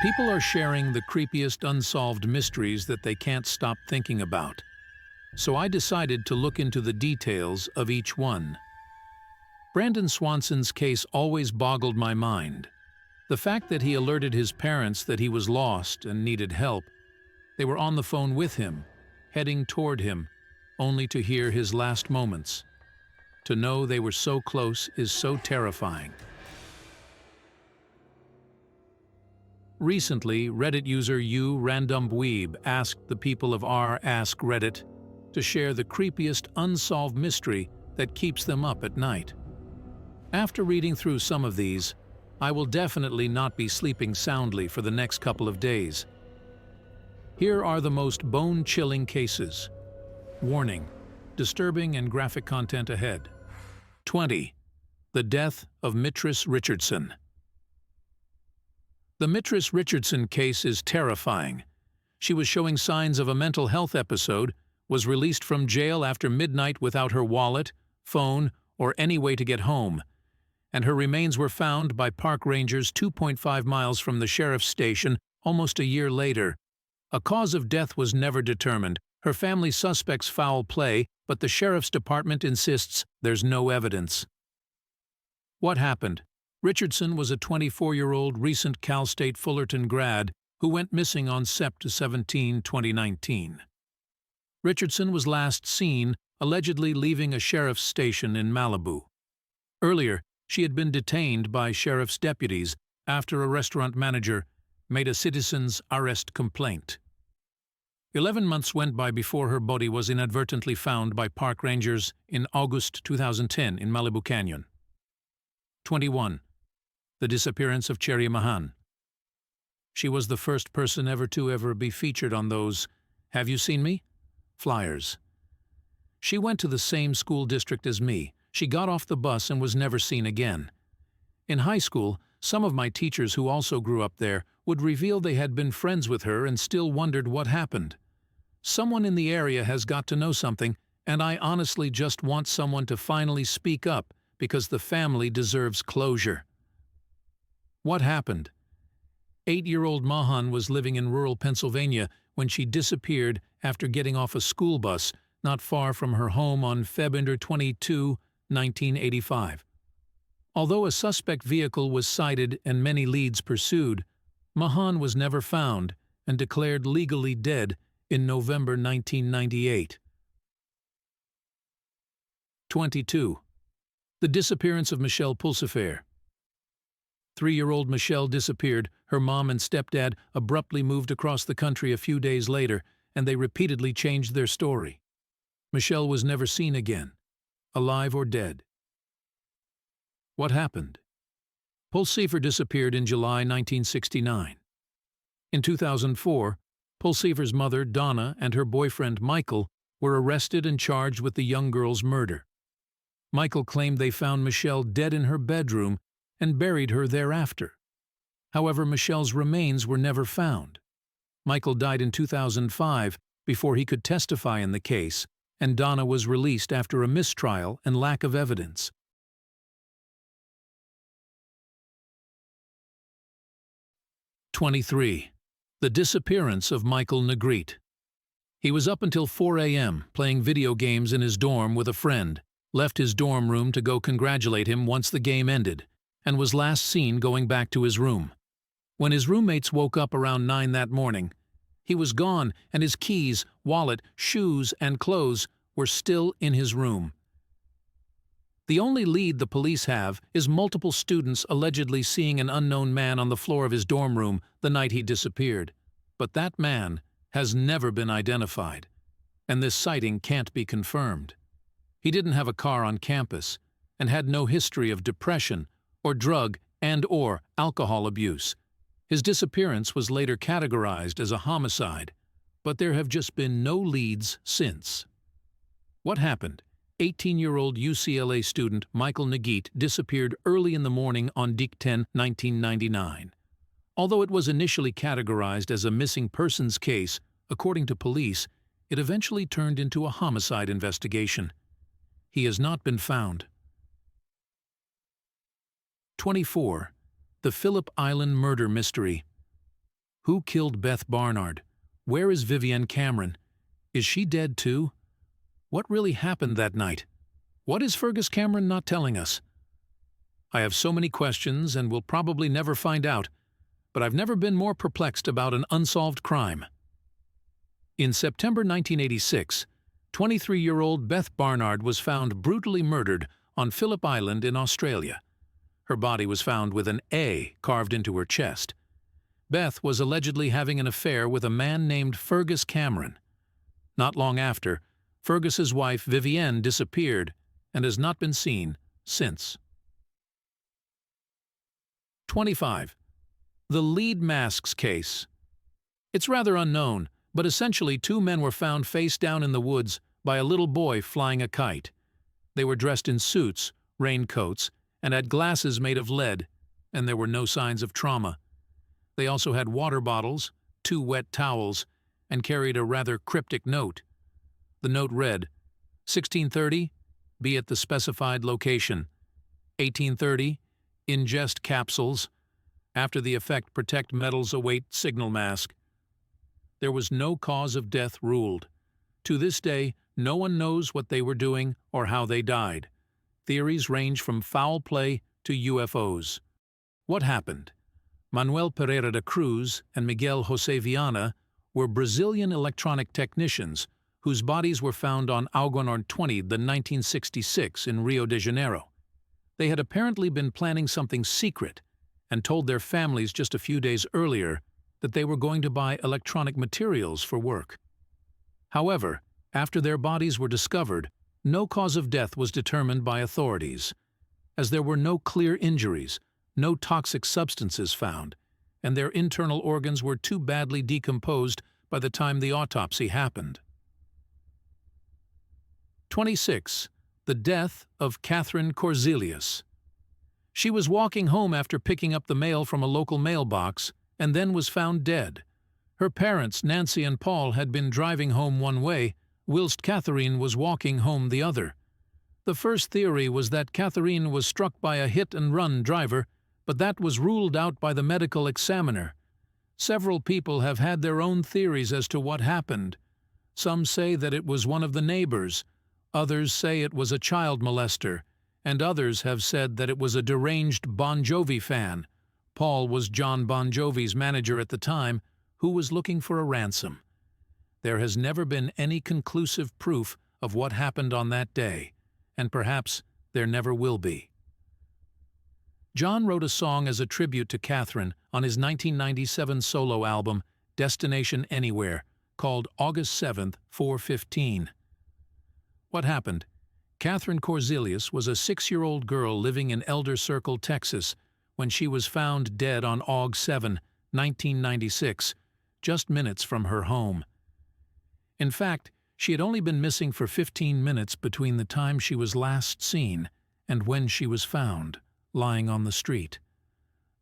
People are sharing the creepiest unsolved mysteries that they can't stop thinking about. So I decided to look into the details of each one. Brandon Swanson's case always boggled my mind. The fact that he alerted his parents that he was lost and needed help. They were on the phone with him, heading toward him, only to hear his last moments. To know they were so close is so terrifying. Recently, Reddit user @randomweeb asked the people of r/Ask Reddit to share the creepiest unsolved mystery that keeps them up at night. After reading through some of these, I will definitely not be sleeping soundly for the next couple of days. Here are the most bone-chilling cases. Warning: disturbing and graphic content ahead. 20. The death of Mistress Richardson. The Mistress Richardson case is terrifying. She was showing signs of a mental health episode, was released from jail after midnight without her wallet, phone, or any way to get home, and her remains were found by park rangers 2.5 miles from the sheriff's station almost a year later. A cause of death was never determined. Her family suspects foul play, but the sheriff's department insists there's no evidence. What happened? Richardson was a 24-year-old recent Cal State Fullerton grad who went missing on Sept. 17, 2019. Richardson was last seen allegedly leaving a sheriff's station in Malibu. Earlier, she had been detained by sheriff's deputies after a restaurant manager made a citizen's arrest complaint. 11 months went by before her body was inadvertently found by park rangers in August 2010 in Malibu Canyon. 21. The disappearance of Cherry Mahan. She was the first person ever to be featured on those "Have you seen me?" flyers. She went to the same school district as me. She got off the bus and was never seen again. In high school, some of my teachers who also grew up there would reveal they had been friends with her and still wondered what happened. Someone in the area has got to know something, and I honestly just want someone to finally speak up because the family deserves closure. What happened? 8-year-old Mahan was living in rural Pennsylvania when she disappeared after getting off a school bus not far from her home on February 22, 1985. Although a suspect vehicle was sighted and many leads pursued, Mahan was never found and declared legally dead in November 1998. 22. The disappearance of Michelle Pulsifer. 3-year-old Michelle disappeared. Her mom and stepdad abruptly moved across the country a few days later, and they repeatedly changed their story. Michelle was never seen again, alive or dead. What happened? Pulsifer disappeared in July 1969. In 2004, Pulsifer's mother, Donna, and her boyfriend, Michael, were arrested and charged with the young girl's murder. Michael claimed they found Michelle dead in her bedroom and buried her thereafter. However, Michelle's remains were never found. Michael died in 2005 before he could testify in the case, and Donna was released after a mistrial and lack of evidence. 23. The disappearance of Michael Nimrit. He was up until 4 a.m. playing video games in his dorm with a friend, left his dorm room to go congratulate him once the game ended, and was last seen going back to his room. When his roommates woke up around 9 that morning, he was gone and his keys, wallet, shoes, and clothes were still in his room. The only lead the police have is multiple students allegedly seeing an unknown man on the floor of his dorm room the night he disappeared. But that man has never been identified, and this sighting can't be confirmed. He didn't have a car on campus and had no history of depression or drug and/or alcohol abuse. His disappearance was later categorized as a homicide, but there have just been no leads since. What happened? 18-year-old UCLA student Michael Nimrit disappeared early in the morning on Dec 10, 1999. Although it was initially categorized as a missing persons case, according to police, it eventually turned into a homicide investigation. He has not been found. 24. The Phillip Island Murder Mystery. Who killed Beth Barnard? Where is Vivienne Cameron? Is she dead too? What really happened that night? What is Fergus Cameron not telling us? I have so many questions and will probably never find out, but I've never been more perplexed about an unsolved crime. In September 1986, 23-year-old Beth Barnard was found brutally murdered on Phillip Island in Australia. Her body was found with an A carved into her chest. Beth was allegedly having an affair with a man named Fergus Cameron. Not long after, Fergus's wife Vivienne disappeared and has not been seen since. 25. The Lead Masks Case. It's rather unknown, but essentially two men were found face down in the woods by a little boy flying a kite. They were dressed in suits, raincoats, and had glasses made of lead, and there were no signs of trauma. They also had water bottles, 2 wet towels, and carried a rather cryptic note. The note read, 1630, be at the specified location. 1830, ingest capsules. After the effect, protect metals await signal mask. There was no cause of death ruled. To this day, no one knows what they were doing or how they died. Theories range from foul play to UFOs. What happened? Manuel Pereira da Cruz and Miguel José Viana were Brazilian electronic technicians whose bodies were found on Algonar 20, 1966 in Rio de Janeiro. They had apparently been planning something secret and told their families just a few days earlier that they were going to buy electronic materials for work. However, after their bodies were discovered, no cause of death was determined by authorities, as there were no clear injuries, no toxic substances found, and their internal organs were too badly decomposed by the time the autopsy happened. 26. The death of Katherine Corzilius. She was walking home after picking up the mail from a local mailbox and then was found dead. Her parents, Nancy and Paul, had been driving home one way, whilst Katherine was walking home the other. The first theory was that Katherine was struck by a hit-and-run driver, but that was ruled out by the medical examiner. Several people have had their own theories as to what happened. Some say that it was one of the neighbors, others say it was a child molester, and others have said that it was a deranged Bon Jovi fan. Paul was John Bon Jovi's manager at the time, who was looking for a ransom. There has never been any conclusive proof of what happened on that day, and perhaps there never will be. John wrote a song as a tribute to Katherine on his 1997 solo album, Destination Anywhere, called August 7th, 415. What happened? Katherine Corzilius was a 6-year-old girl living in Elder Circle, Texas, when she was found dead on August 7, 1996, just minutes from her home. In fact, she had only been missing for 15 minutes between the time she was last seen and when she was found, lying on the street.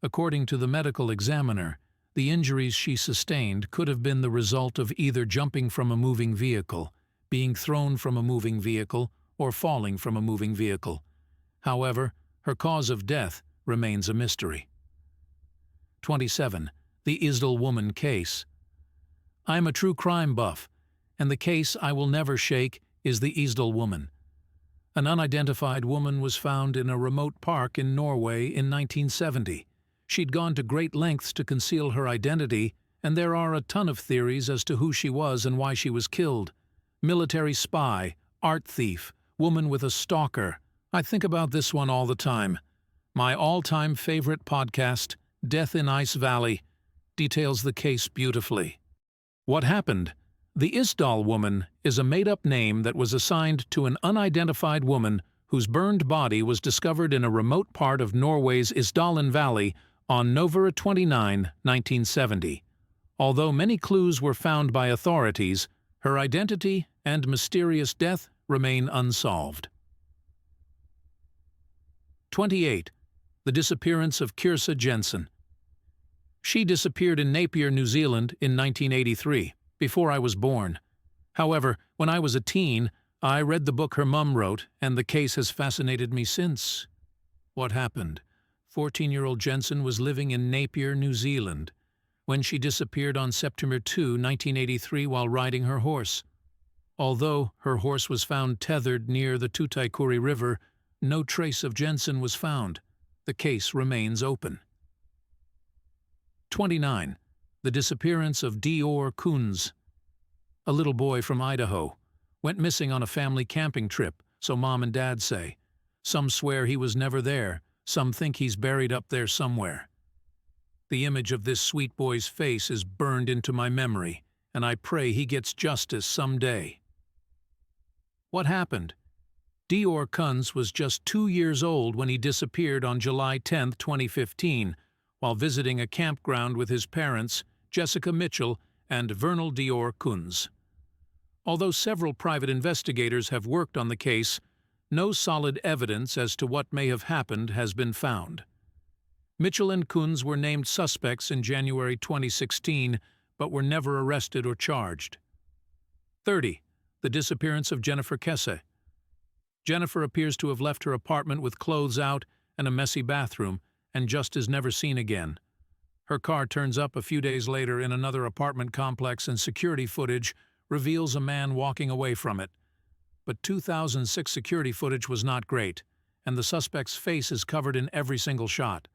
According to the medical examiner, the injuries she sustained could have been the result of either jumping from a moving vehicle, being thrown from a moving vehicle, or falling from a moving vehicle. However, her cause of death remains a mystery. 27. The Isdal Woman Case. I am a true crime buff, and the case I will never shake is the Isdal woman. An unidentified woman was found in a remote park in Norway in 1970. She'd gone to great lengths to conceal her identity, and there are a ton of theories as to who she was and why she was killed. Military spy, art thief, woman with a stalker. I think about this one all the time. My all-time favorite podcast, Death in Ice Valley, details the case beautifully. What happened? The Isdal woman is a made-up name that was assigned to an unidentified woman whose burned body was discovered in a remote part of Norway's Isdalen Valley on November 29, 1970. Although many clues were found by authorities, her identity and mysterious death remain unsolved. 28. The disappearance of Kira Jensen. She disappeared in Napier, New Zealand in 1983, before I was born. However, when I was a teen, I read the book her mum wrote, and the case has fascinated me since. What happened? 14-year-old Jensen was living in Napier, New Zealand. when she disappeared on September 2, 1983 while riding her horse. Although her horse was found tethered near the Tutaikuri River, no trace of Jensen was found. The case remains open. 29. The disappearance of Dior Kunon. A little boy from Idaho went missing on a family camping trip, so Mom and Dad say. Some swear he was never there, some think he's buried up there somewhere. The image of this sweet boy's face is burned into my memory, and I pray he gets justice someday. What happened? Dior Kunon was just 2 years old when he disappeared on July 10, 2015, while visiting a campground with his parents, Jessica Mitchell and Vernal Dior Kunon. Although several private investigators have worked on the case, no solid evidence as to what may have happened has been found. Mitchell and Kunon were named suspects in January 2016, but were never arrested or charged. 30. The disappearance of Jennifer Kesse. Jennifer appears to have left her apartment with clothes out and a messy bathroom, and just is never seen again. Her car turns up a few days later in another apartment complex, and security footage reveals a man walking away from it. But 2006 security footage was not great, and the suspect's face is covered in every single shot.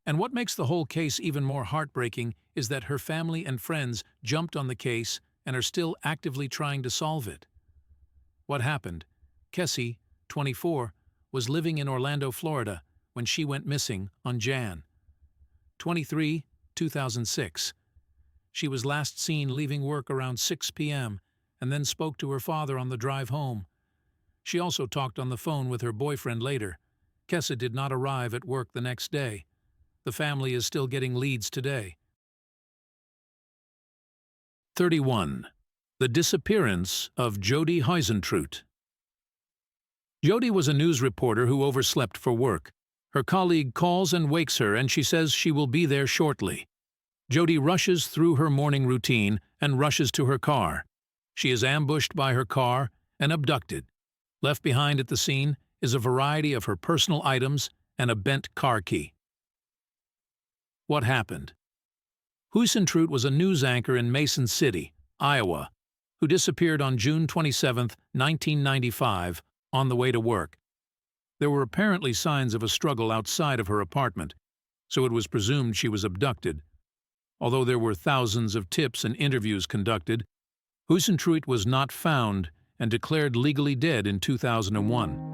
And what makes the whole case even more heartbreaking is that her family and friends jumped on the case and are still actively trying to solve it. What happened? Kesse, 24, was living in Orlando, Florida, when she went missing on Jan. 23, 2006. She was last seen leaving work around 6 p.m. and then spoke to her father on the drive home. She also talked on the phone with her boyfriend later. Kesse did not arrive at work the next day. The family is still getting leads today. 31. The disappearance of Jodi Heisen Truit. Jodi was a news reporter who overslept for work. Her colleague calls and wakes her, and she says she will be there shortly. Jodi rushes through her morning routine and rushes to her car. She is ambushed by her car and abducted. Left behind at the scene is a variety of her personal items and a bent car key. What happened? Heisen Truit was a news anchor in Mason City, Iowa, who disappeared on June 27, 1995, on the way to work. There were apparently signs of a struggle outside of her apartment, so it was presumed she was abducted. Although there were thousands of tips and interviews conducted, Heisen Truit was not found and declared legally dead in 2001.